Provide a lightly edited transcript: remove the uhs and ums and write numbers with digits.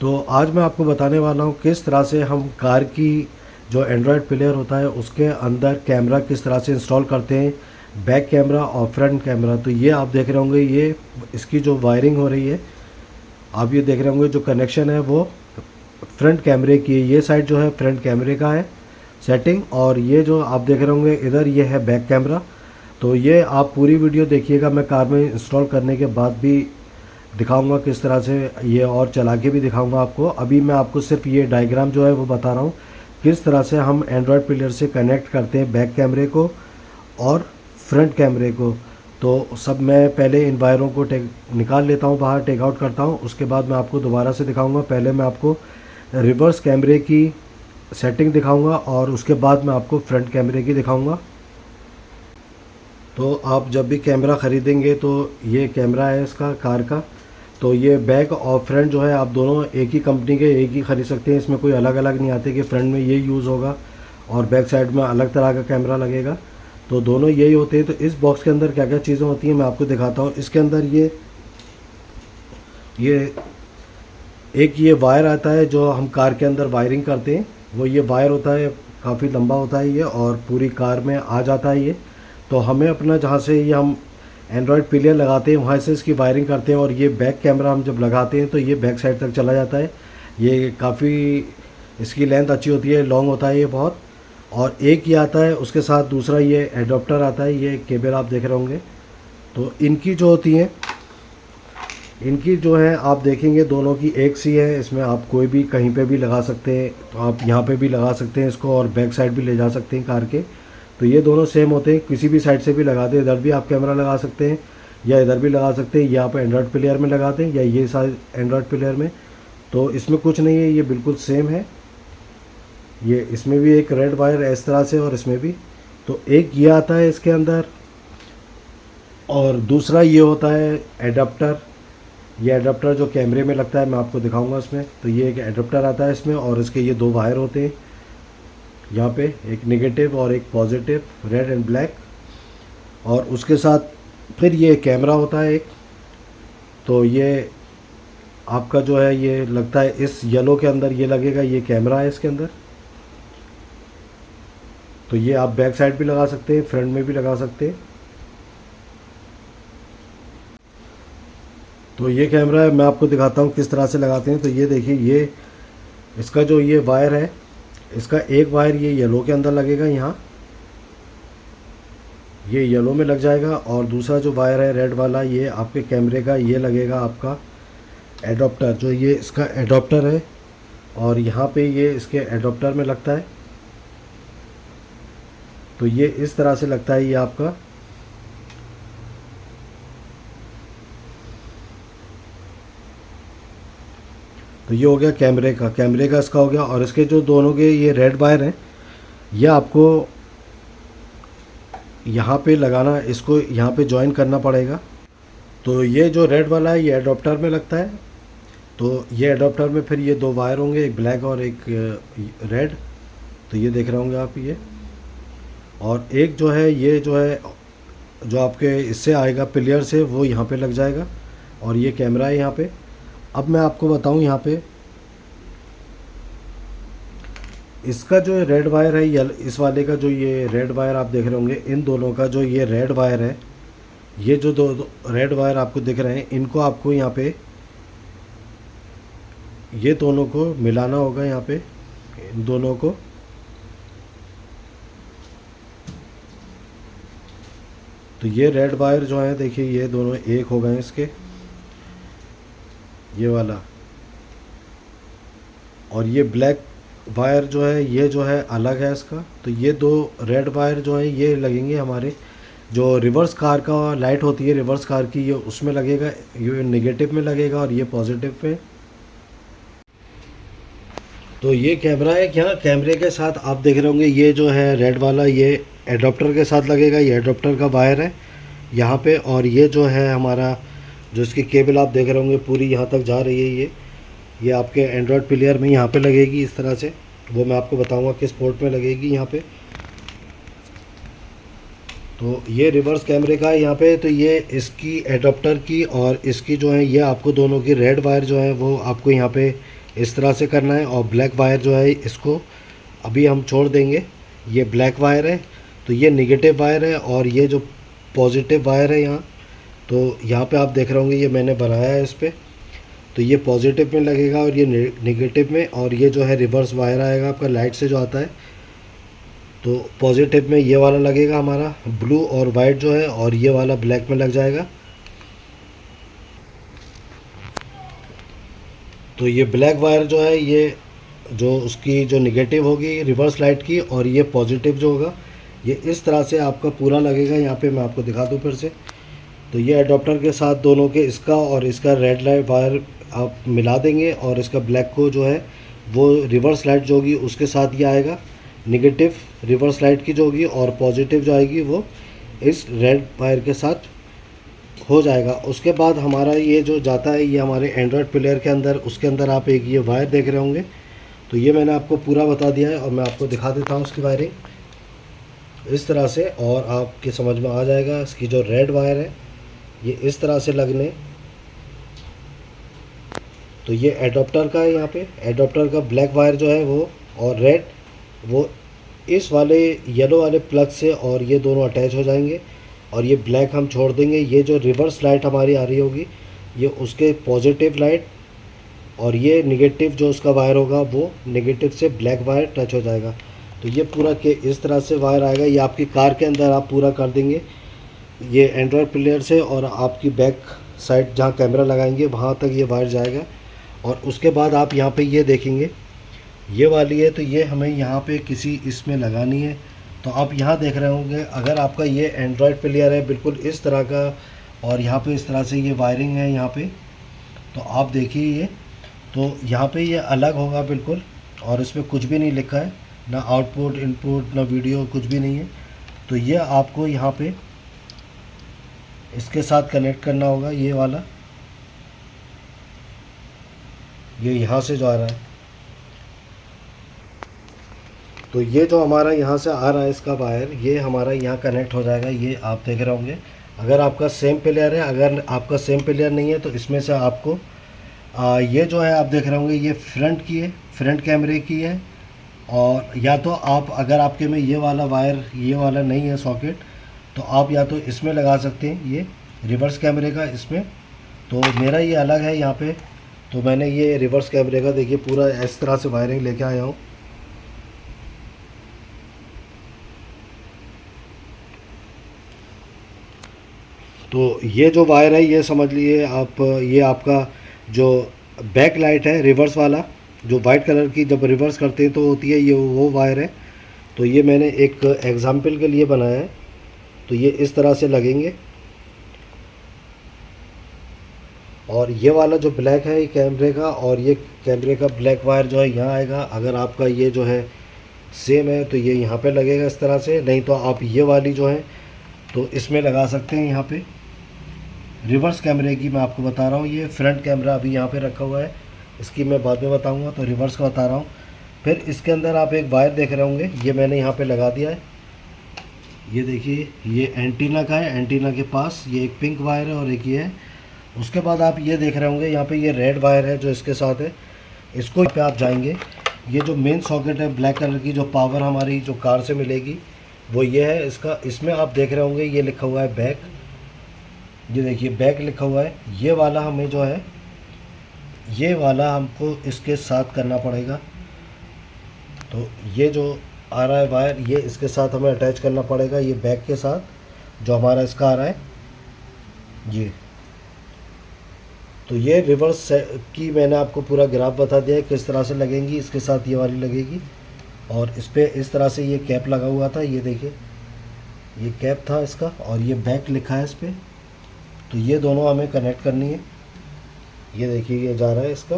तो आज मैं आपको बताने वाला हूँ किस तरह से हम कार की जो एंड्रॉयड प्लेयर होता है उसके अंदर कैमरा किस तरह से इंस्टॉल करते हैं, बैक कैमरा और फ्रंट कैमरा। तो ये आप देख रहे होंगे, ये इसकी जो वायरिंग हो रही है, आप ये देख रहे होंगे जो कनेक्शन है वो फ्रंट कैमरे की है। ये साइड जो है फ्रंट कैमरे का है सेटिंग, और ये जो आप देख रहे होंगे इधर ये है बैक कैमरा। तो ये आप पूरी वीडियो देखिएगा, मैं कार में इंस्टॉल करने के बाद भी दिखाऊंगा किस तरह से ये, और चला के भी दिखाऊंगा आपको। अभी मैं आपको सिर्फ ये डायग्राम जो है वो बता रहा हूँ किस तरह से हम एंड्रॉयड प्लेयर से कनेक्ट करते हैं बैक कैमरे को और फ्रंट कैमरे को। तो सब मैं पहले इन वायरों को निकाल लेता हूँ बाहर, टेक आउट करता हूँ, उसके बाद मैं आपको दोबारा से दिखाऊंगा। पहले मैं आपको रिवर्स कैमरे की सेटिंग दिखाऊंगा और उसके बाद मैं आपको फ्रंट कैमरे की दिखाऊंगा। तो आप जब भी कैमरा ख़रीदेंगे तो ये कैमरा है इसका कार का, तो ये बैक और फ्रंट जो है आप दोनों एक ही कंपनी के एक ही ख़रीद सकते हैं। इसमें कोई अलग अलग नहीं आते कि फ्रंट में ये यूज़ होगा और बैक साइड में अलग तरह का कैमरा लगेगा। तो दोनों यही होते हैं। तो इस बॉक्स के अंदर क्या क्या चीज़ें होती हैं मैं आपको दिखाता हूँ। इसके अंदर ये एक ये वायर आता है जो हम कार के अंदर वायरिंग करते हैं, वो ये वायर होता है, काफ़ी लंबा होता है ये और पूरी कार में आ जाता है ये। तो हमें अपना जहाँ से ये हम एंड्रॉयड प्लेयर लगाते हैं वहाँ से इसकी वायरिंग करते हैं, और ये बैक कैमरा हम जब लगाते हैं तो ये बैक साइड तक चला जाता है। ये काफ़ी इसकी लेंथ अच्छी होती है, लॉन्ग होता है ये बहुत। और एक ये आता है, उसके साथ दूसरा ये एडोप्टर आता है, ये केबल आप देख रहे होंगे। तो इनकी जो होती हैं, इनकी जो है आप देखेंगे दोनों की एक सी है। इसमें आप कोई भी कहीं पे भी लगा सकते हैं, तो आप यहाँ पे भी लगा सकते हैं इसको और बैक साइड भी ले जा सकते हैं कार के। तो ये दोनों सेम होते हैं, किसी भी साइड से भी लगा दें, इधर भी आप कैमरा लगा सकते हैं या इधर भी लगा सकते हैं, या आप एंड्रॉयड प्लेयर में लगा दें या ये साइड एंड्रॉयड प्लेयर में। तो इसमें कुछ नहीं है, ये बिल्कुल सेम है। ये इसमें भी एक रेड वायर है इस तरह से और इसमें भी। तो एक ये आता है इसके अंदर और दूसरा ये होता है एडाप्टर। ये एडाप्टर जो कैमरे में लगता है मैं आपको दिखाऊंगा इसमें। तो ये एक एडाप्टर आता है इसमें और इसके ये दो वायर होते हैं यहाँ पे, एक नेगेटिव और एक पॉजिटिव, रेड एंड ब्लैक। और उसके साथ फिर ये कैमरा होता है एक। तो ये आपका जो है ये लगता है इस येलो के अंदर ये लगेगा, ये कैमरा है इसके अंदर। तो ये आप बैक साइड भी लगा सकते हैं, फ्रंट में भी लगा सकते हैं। तो ये कैमरा है, मैं आपको दिखाता हूँ किस तरह से लगाते हैं। तो ये देखिए, ये इसका जो ये वायर है, इसका एक वायर ये येलो के अंदर लगेगा, यहाँ ये येलो में लग जाएगा। और दूसरा जो वायर है रेड वाला, ये आपके कैमरे का ये लगेगा आपका एडोप्टर, जो ये इसका एडोप्टर है और यहाँ पे ये इसके एडोप्टर में लगता है। तो ये इस तरह से लगता है ये आपका। तो ये हो गया कैमरे का इसका हो गया। और इसके जो दोनों के ये रेड वायर हैं, ये आपको यहाँ पे लगाना, इसको यहाँ पे जॉइन करना पड़ेगा। तो ये जो रेड वाला है ये एडोप्टर में लगता है। तो ये एडोप्टर में फिर ये दो वायर होंगे, एक ब्लैक और एक रेड। तो ये देख रहे होंगे आप ये। और एक जो है ये जो है जो आपके इससे आएगा प्लेयर से, वो यहाँ पे लग जाएगा। और ये कैमरा है यहाँ पे। अब मैं आपको बताऊँ यहाँ पे इसका जो रेड वायर है, इस वाले का जो ये रेड वायर आप देख रहे होंगे, इन दोनों का जो ये रेड वायर है, ये जो दो रेड वायर आपको दिख रहे हैं, इनको आपको यहाँ पे ये दोनों को मिलाना होगा यहाँ पे, इन दोनों को। तो ये रेड वायर जो है देखिए, ये दोनों एक हो गए इसके, ये वाला। और ये ब्लैक वायर जो है ये जो है अलग है इसका। तो ये दो रेड वायर जो है ये लगेंगे हमारे जो रिवर्स कार का लाइट होती है, रिवर्स कार की, ये उसमें लगेगा, ये नेगेटिव में लगेगा और ये पॉजिटिव में। तो ये कैमरा है, क्या कैमरे के साथ आप देख रहे होंगे ये जो है रेड वाला, ये एडोप्टर के साथ लगेगा, ये एडोप्टर का वायर है यहाँ पे। और ये जो है हमारा जो इसकी केबल आप देख रहे होंगे पूरी यहाँ तक जा रही है, ये आपके एंड्रॉयड प्लेयर में यहाँ पे लगेगी इस तरह से। वो मैं आपको बताऊंगा किस पोर्ट में लगेगी यहाँ पे। तो ये रिवर्स कैमरे का है यहाँ पे। तो ये इसकी एडाप्टर की और इसकी जो है ये आपको दोनों की रेड वायर जो है वो आपको यहाँ पे इस तरह से करना है। और ब्लैक वायर जो है इसको अभी हम छोड़ देंगे। ये ब्लैक वायर है, तो ये निगेटिव वायर है, और ये जो पॉजिटिव वायर है यहाँ, तो यहाँ पे आप देख रहे होंगे ये मैंने बनाया है इस पर। तो ये पॉजिटिव में लगेगा और ये निगेटिव में, और ये जो है रिवर्स वायर आएगा आपका लाइट से जो आता है। तो पॉजिटिव में ये वाला लगेगा हमारा ब्लू और वाइट जो है, और ये वाला ब्लैक में लग जाएगा। तो ये ब्लैक वायर जो है, ये जो उसकी जो निगेटिव होगी रिवर्स लाइट की, और ये पॉजिटिव जो होगा ये इस तरह से आपका पूरा लगेगा। यहाँ पे मैं आपको दिखा दूँ फिर से। तो ये एडाप्टर के साथ दोनों के, इसका और इसका रेड लाइट वायर आप मिला देंगे, और इसका ब्लैक को जो है वो रिवर्स लाइट जो होगी उसके साथ ये आएगा। निगेटिव रिवर्स लाइट की जो होगी, और पॉजिटिव जो आएगी वो इस रेड वायर के साथ हो जाएगा। उसके बाद हमारा ये जो जाता है ये हमारे एंड्रॉयड प्लेयर के अंदर, उसके अंदर आप एक ये वायर देख रहे होंगे। तो ये मैंने आपको पूरा बता दिया है, और मैं आपको दिखा देता हूँ उसकी वायरिंग इस तरह से, और आपके समझ में आ जाएगा। इसकी जो रेड वायर है ये इस तरह से लगने, तो ये एडाप्टर का है। यहाँ पे एडाप्टर का ब्लैक वायर जो है वो, और रेड वो इस वाले येलो वाले प्लग से, और ये दोनों अटैच हो जाएंगे। और ये ब्लैक हम छोड़ देंगे। ये जो रिवर्स लाइट हमारी आ रही होगी ये उसके पॉजिटिव लाइट, और ये निगेटिव जो उसका वायर होगा वो निगेटिव से ब्लैक वायर टच हो जाएगा। तो ये पूरा के इस तरह से वायर आएगा। ये आपकी कार के अंदर आप पूरा कर देंगे ये एंड्रॉयड प्लेयर से, और आपकी बैक साइड जहाँ कैमरा लगाएंगे वहाँ तक ये वायर जाएगा। और उसके बाद आप यहाँ पे ये देखेंगे ये वाली है, तो ये हमें यहाँ पे किसी इसमें लगानी है। तो आप यहाँ देख रहे होंगे, अगर आपका ये एंड्रॉयड प्लेयर है बिल्कुल इस तरह का, और यहाँ पे इस तरह से ये वायरिंग है यहाँ पे, तो आप देखिए ये, तो यहाँ पे ये अलग होगा बिल्कुल, और इसमें कुछ भी नहीं लिखा है, ना आउटपुट इनपुट ना वीडियो, कुछ भी नहीं है। तो ये आपको यहाँ पे इसके साथ कनेक्ट करना होगा। ये वाला ये यहाँ से जो आ रहा है, तो ये जो हमारा यहाँ से आ रहा है इसका वायर, ये हमारा यहाँ कनेक्ट हो जाएगा। ये आप देख रहे होंगे, अगर आपका सेम प्लेयर है, अगर आपका सेम प्लेयर नहीं है तो इसमें से आपको ये जो है आप देख रहे होंगे ये फ्रंट की है, फ्रंट कैमरे की है। और या तो आप, अगर आपके में ये वाला वायर ये वाला नहीं है सॉकेट, तो आप या तो इसमें लगा सकते हैं ये रिवर्स कैमरे का इसमें। तो मेरा ये अलग है यहाँ पे, तो मैंने ये रिवर्स कैमरे का देखिए पूरा इस तरह से वायरिंग लेके आया हूँ। तो ये जो वायर है ये समझ लिए आप, ये आपका जो बैक लाइट है रिवर्स वाला, जो वाइट कलर की जब रिवर्स करते हैं तो होती है, ये वो वायर है। तो ये मैंने एक एग्जाम्पल के लिए बनाया है। तो ये इस तरह से लगेंगे, और ये वाला जो ब्लैक है ये कैमरे का, और ये कैमरे का ब्लैक वायर जो है यहाँ आएगा। अगर आपका ये जो है सेम है तो ये यहाँ पे लगेगा इस तरह से, नहीं तो आप ये वाली जो है तो इसमें लगा सकते हैं। यहाँ पे रिवर्स कैमरे की मैं आपको बता रहा हूँ, ये फ्रंट कैमरा अभी यहाँ पे रखा हुआ है, इसकी मैं बाद में बताऊँगा। तो रिवर्स का बता रहा हूँ। फिर इसके अंदर आप एक वायर देख रहे होंगे, ये मैंने यहाँ पे लगा दिया है। ये देखिए ये एंटीना का है, एंटीना के पास ये एक पिंक वायर है और एक ये है। उसके बाद आप ये देख रहे होंगे यहाँ पे ये रेड वायर है जो इसके साथ है। इसको पे आप जाएंगे, ये जो मेन सॉकेट है ब्लैक कलर की, जो पावर हमारी जो कार से मिलेगी वो ये है इसका। इसमें आप देख रहे होंगे ये लिखा हुआ है बैक, ये देखिए बैक लिखा हुआ है। ये वाला हमें जो है ये वाला हमको इसके साथ करना पड़ेगा। तो ये जो आ रहा है वायर ये इसके साथ हमें अटैच करना पड़ेगा, ये बैक के साथ जो हमारा इसका आ रहा है ये। तो ये रिवर्स की मैंने आपको पूरा ग्राफ बता दिया है किस तरह से लगेंगी, इसके साथ ये वाली लगेगी। और इस पर इस तरह से ये कैप लगा हुआ था, ये देखिए ये कैप था इसका, और ये बैक लिखा है इस पर। तो ये दोनों हमें कनेक्ट करनी है। ये देखिए ये जा रहा है इसका।